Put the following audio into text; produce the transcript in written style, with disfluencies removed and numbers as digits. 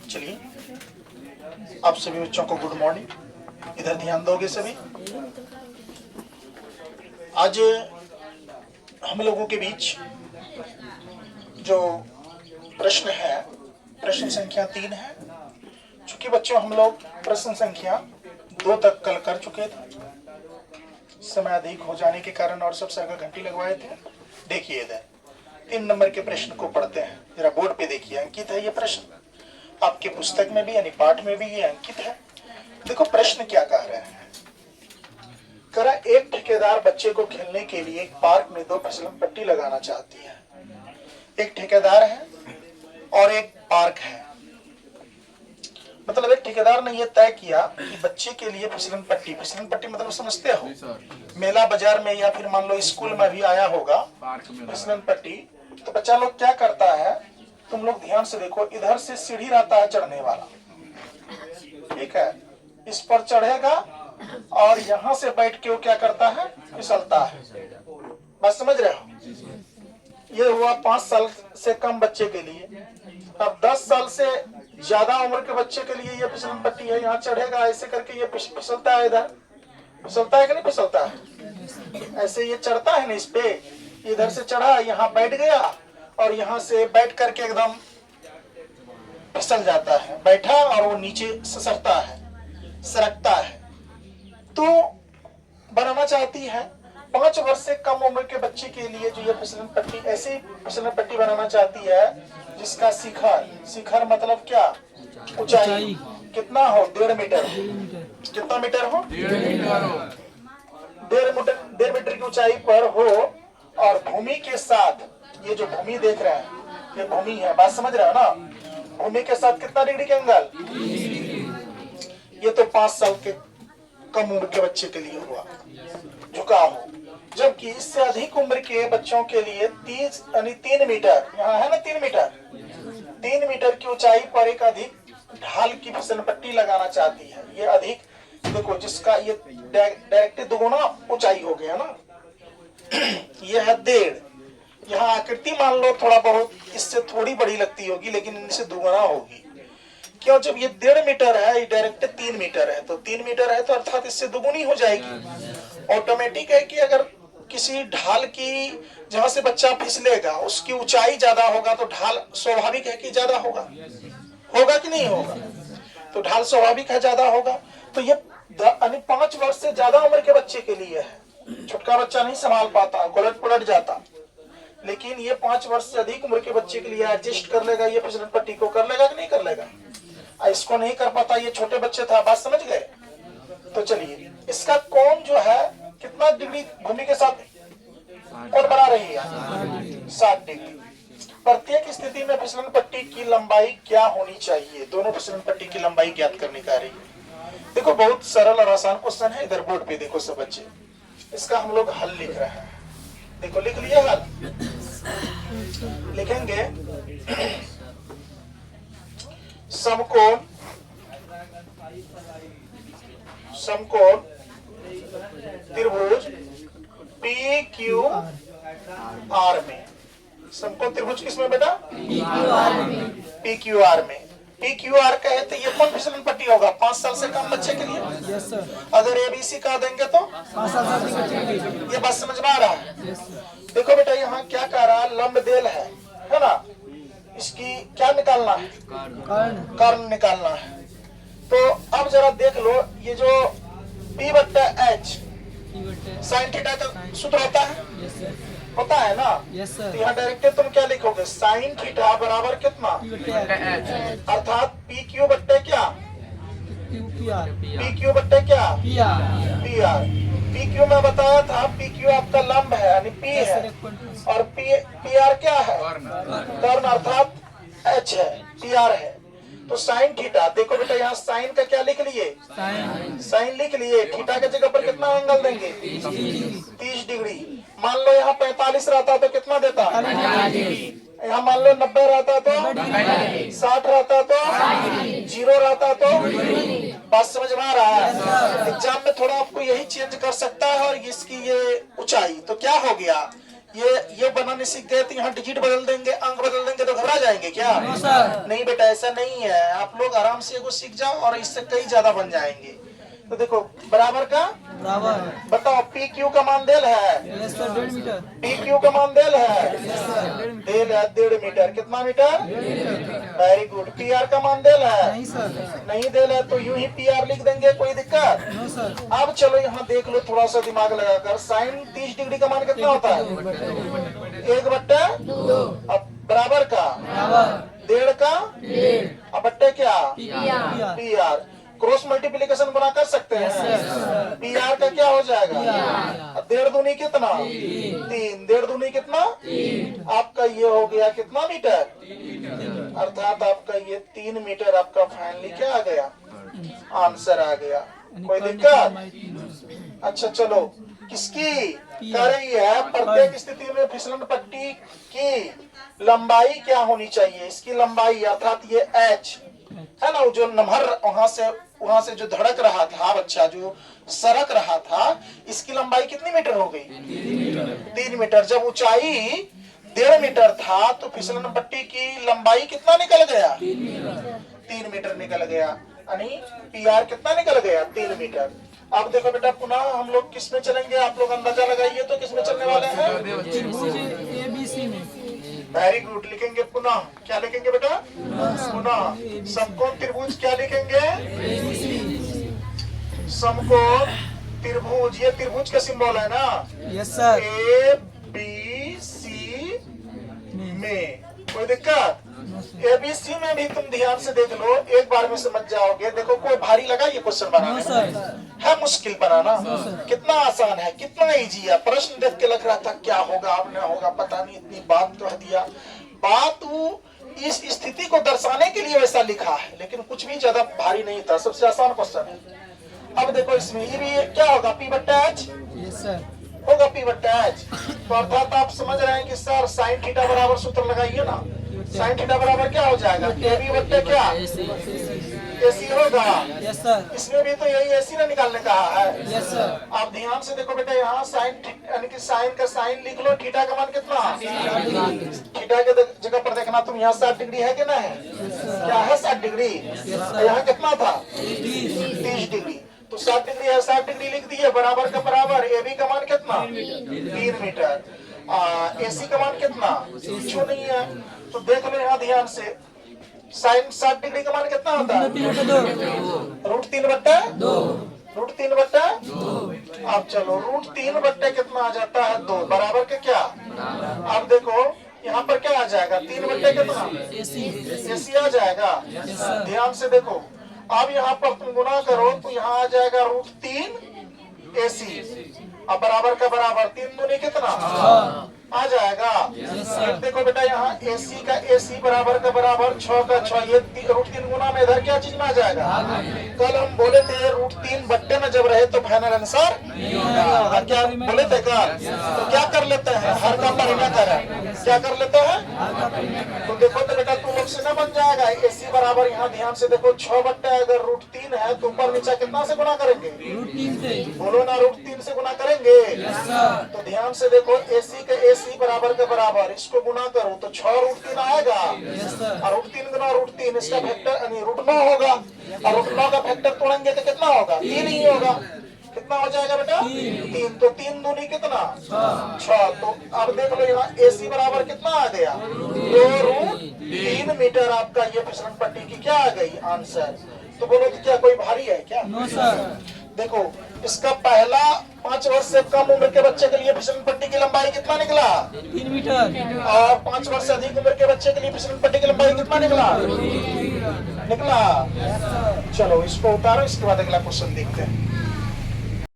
चलिए, आप सभी बच्चों को गुड मॉर्निंग। इधर ध्यान दोगे सभी। आज हम लोगों के बीच जो प्रश्न है, प्रश्न संख्या 3 है। चूंकि बच्चों हम लोग प्रश्न संख्या 2 तक कल कर चुके थे, समय अधिक हो जाने के कारण और सब सरकार घंटी लगवाए थे। देखिए इधर 3 नंबर के प्रश्न को पढ़ते हैं। जरा बोर्ड पे देखिए, अंकित है ये प्रश्न, आपके पुस्तक में भी यानी पाठ में भी ये अंकित है। देखो प्रश्न क्या कह रहे हैं। करा एक ठेकेदार बच्चे को खेलने के लिए एक पार्क में 2 फिसलन पट्टी लगाना चाहती है। एक ठेकेदार है और एक पार्क है। मतलब एक ठेकेदार ने यह तय किया कि बच्चे के लिए फिसलन पट्टी मतलब समझते हो, मेला बाजार में या फिर मान लो स्कूल में भी आया होगा फिसलन पट्टी। तो बच्चा लोग क्या करता है, तुम लोग ध्यान से देखो, इधर से सीढ़ी रहता है चढ़ने वाला, ठीक है, इस पर चढ़ेगा और यहाँ से बैठ के वो क्या करता है, फिसलता है। बात समझ रहे हो। ये हुआ 5 साल से कम बच्चे के लिए। अब 10 साल से ज्यादा उम्र के बच्चे के लिए ये फिसलन पट्टी है, यहाँ चढ़ेगा ऐसे करके ये फिसलता है, इधर फिसलता है कि नहीं फिसलता है, ऐसे ये चढ़ता है ना इस पे, इधर से चढ़ा यहाँ बैठ गया और यहाँ से बैठ करके एकदम फिसल जाता है, बैठा और वो नीचे ससरता है, सरकता है। तो बनाना चाहती है 5 वर्ष से कम उम्र के बच्चे के लिए जो ये फिसलन पट्टी, ऐसी फिसलन पट्टी बनाना चाहती है जिसका शिखर मतलब क्या, ऊंचाई कितना हो, 1.5 मीटर। कितना मीटर हो, 1.5 मीटर की ऊंचाई पर हो और भूमि के साथ, ये जो भूमि देख रहे हैं ये भूमि है, बात समझ रहे हो ना। भूमि के साथ कितना डिग्री के एंगल, ये तो 5 साल के कम उम्र के बच्चे के लिए हुआ, झुकाव हो। जबकि इससे अधिक उम्र के बच्चों के लिए 3 मीटर, यहाँ है ना 3 मीटर की ऊंचाई पर एक अधिक ढाल की फिसल पट्टी लगाना चाहती है। ये अधिक देखो, जिसका ये डायरेक्ट दुगुना ऊंचाई हो गया ना, ये है 1.5। यहाँ आकृति मान लो थोड़ा बहुत इससे थोड़ी बड़ी लगती होगी, लेकिन इनसे दुगुना होगी। क्यों, जब ये 1.5 मीटर है, ये डायरेक्ट 3 मीटर है, तो 3 मीटर है तो अर्थात इससे दुगुनी हो जाएगी। ऑटोमेटिक है कि अगर किसी ढाल की, जहां से बच्चा फिसलेगा उसकी ऊंचाई ज्यादा होगा तो ढाल स्वाभाविक है कि ज्यादा होगा, होगा कि नहीं होगा, तो ढाल स्वाभाविक है ज्यादा होगा। तो ये 5 वर्ष से ज्यादा उम्र के बच्चे के लिए है। छोटका बच्चा नहीं संभाल पाता, उलट पुलट जाता, लेकिन ये 5 वर्ष से अधिक उम्र के बच्चे के लिए एडजस्ट कर लेगा, ये फिसलन पट्टी को कर लेगा कि नहीं कर लेगा। इसको नहीं कर पाता, ये छोटे बच्चे था, बात समझ गए। तो चलिए, इसका कोण जो है कितना डिग्री भूमि के साथ कोण बना रही है, 60 डिग्री। प्रत्येक स्थिति में फिसलन पट्टी की लंबाई क्या होनी चाहिए, दोनों फिसलन पट्टी की लंबाई ज्ञात करने का रही है। देखो बहुत सरल और आसान क्वेश्चन है। इधर बोर्ड पे देखो सब बच्चे, इसका हम लोग हल लिख रहे हैं। देखो लिख लिया हल, लिखेंगे समकोण त्रिभुज PQR में, समकोण त्रिभुज किसमें बेटा, PQR में। PQR कहे तो ये कौन फिसलन पट्टी होगा, 5 साल से कम बच्चे के लिए। Yes sir. अगर ABC का देंगे तो 5 साल से अधिक बच्चे के लिए। ये बात समझ में आ रहा है। देखो बेटा यहाँ क्या कह रहा है, लंब देल है ना, इसकी क्या निकालना है, कर्ण निकालना है। तो अब जरा देख लो, ये जो P/H साइन थीटा का सूत्र होता है, होता है ना। Yes sir. तो यहाँ डायरेक्ट तुम क्या लिखोगे, साइन थीटा बराबर कितना, अर्थात PQ बट्टे क्या, PQ बट्टे क्या, PR। PQ में बताया था, PQ आपका लंब है यानी P है, और PR क्या है, कर्ण अर्थात H है, PR है। तो साइन थीटा, देखो बेटा यहाँ साइन का क्या लिख लिए, साइन लिख लिए, थीटा के जगह पर कितना एंगल देंगे, 30 डिग्री। मान लो यहाँ 45 रहता तो कितना देता, यहाँ मान लो 90 रहता तो 60 रहता तो 0 रहता तो। बात समझ में आ रहा है। एग्जाम में थोड़ा आपको यही चेंज कर सकता है। और इसकी ये ऊंचाई तो क्या हो गया, ये बनाने सीख गए तो यहाँ डिजिट बदल देंगे, अंक बदल देंगे तो घबरा जाएंगे क्या? No sir. नहीं बेटा, ऐसा नहीं है। आप लोग आराम से एगो सीख जाओ और इससे कई ज्यादा बन जाएंगे। तो देखो बराबर का बराबर। बताओ, पी क्यू का मान देल है, yes sir 1.5 metre. P Q का मान देल है, यस सर 1.5 मीटर। देल है 1.5 मीटर। कितना metre? Very good. P R का मान देल है, नहीं सर। नहीं देल है तो यूं ही पी आर लिख देंगे, कोई दिक्कत? No sir. अब चलो यहाँ देख लो, थोड़ा सा दिमाग लगाकर। साइन 30 डिग्री का मान कितना होता है? 1/2। अब बराबर का बराबर। 1.5 का अब बट्टे क्या? PR। P R. Cross multiplication गुना कर सकते हैं। पी आर का क्या हो जाएगा? 1.5 दूनी कितना? 3। 1.5 दूनी कितना? आपका ये हो गया कितना मीटर? अर्थात आपका ये 3 मीटर आपका फाइनली क्या आ गया? आंसर आ गया। कोई दिक्कत? अच्छा चलो, किसकी कह रही है? प्रत्येक स्थिति में फिसलन पट्टी की लंबाई क्या होनी चाहिए? इसकी लंबाई अर्थात ये एच है ना, जो नमहर वहां से जो धड़क रहा था बच्चा, जो सरक रहा था, इसकी लंबाई कितनी मीटर हो गई? 3 मीटर। जब ऊंचाई 1.5 मीटर था तो फिसलन पट्टी की लंबाई कितना निकल गया? 3 मीटर निकल गया। यानी पी आर कितना निकल गया? 3 मीटर। अब देखो बेटा, पुनः हम लोग किस में चलेंगे? आप लोग अंदाजा लगाइए तो किस में चलने वाले हैं? ABC में। Very good. लिखेंगे पुनः, क्या लिखेंगे बेटा? पुनः समकोण त्रिभुज क्या लिखेंगे? समकोण त्रिभुज। ये त्रिभुज का सिंबल है ना, yes sir. A B C में। कोई दिक्कत? एबीसी में भी तुम ध्यान से देख लो, एक बार में समझ जाओगे। देखो कोई भारी लगा ये क्वेश्चन बनाने नो में? सर। है मुश्किल बनाना? कितना आसान है, कितना इजी है। प्रश्न देख के लग रहा था क्या होगा अब ना होगा, पता नहीं, इतनी बात कह दिया। बात वो इस स्थिति को दर्शाने के लिए वैसा लिखा है, लेकिन कुछ भी ज्यादा भारी नहीं था। सबसे आसान क्वेश्चन है। अब देखो इसमें ये भी क्या होगा? पी बट्टा एच यस सर। होगा, पी बट्टा एच। तो अर्थात आप समझ रहे हैं कि सर साइन थीटा बराबर सूत्र लगाइए ना। साइन थीटा बराबर क्या हो जाएगा? ए बी बट्टे क्या? एसी होगा। Yes sir. इसमें भी तो यही एसी ना निकालने कहा है। Yes sir. आप ध्यान से देखो बेटा, यहाँ साइन यानी कि साइन का साइन लिख लो। थीटा का मान कितना? थीटा के जगह पर देखना तुम, यहाँ 60 डिग्री है कि ना है? क्या है? 60 डिग्री। यहाँ कितना था? 30 डिग्री। तो 60 डिग्री है, 60 डिग्री लिख दिए। बराबर का बराबर। ए बी का मान कितना? 3 मीटर। एसी का मान कितना? कुछ नहीं है। तो देख लो यहाँ ध्यान से, साइन 60 डिग्री का मान कितना होता है? √3/2। √3/2। अब चलो √3/2 कितना आ जाता है? 2 बराबर के क्या? अब देखो यहाँ पर क्या आ जाएगा? 3/2 कितना? एसी आ जाएगा। ध्यान से देखो, अब यहाँ पर तुम गुना करो तो यहाँ आ जाएगा √3 एसी। अब बराबर का बराबर, 3 दूनी कितना आ जाएगा? देखो बेटा, यहाँ एसी का एसी बराबर का बराबर, 6 का 6, ये √3 गुना में इधर क्या चीज में आ जाएगा? कल हम बोले थे √3/2 में जब रहे तो फाइनल आंसर क्या बोले थे कल? तो क्या कर लेते हैं? हर का परिणा करें। क्या कर लेते हैं? तो देखो तो बेटा, तुम लोग से ना बन जाएगा। एसी बराबर, यहाँ ध्यान से देखो, 6/2 अगर √3 है तो ऊपर नीचे कितना से गुना करेंगे? √3 से। बोलो ना, √3 से गुना करेंगे। तो ध्यान से देखो, एसी का एसी बराबर के बराबर, इसको गुना करो तो 6√3 आएगा। और √3 गुना √3, इसका फैक्टर यानी √9 होगा। और √9 का फैक्टर तोड़ेंगे तो कितना होगा? 3 ही होगा। कितना हो जाएगा बेटा? 3। तो 3 दूनी कितना? 6। तो अब देख लो यहाँ एसी बराबर कितना आ गया? 2√3 मीटर। आपका ये फिसलन पट्टी की क्या आ गई? आंसर। तो बोलो तो क्या कोई भारी है क्या? No sir. देखो, इसका पहला 5 वर्ष से कम उम्र के बच्चे के लिए फिसलन पट्टी की लंबाई कितना निकला? 3 मीटर। और 5 वर्ष से अधिक उम्र के बच्चे के लिए फिसलन पट्टी की लंबाई कितना निकला? चलो इसको उतारो, इसके बाद अगला क्वेश्चन देखते हैं।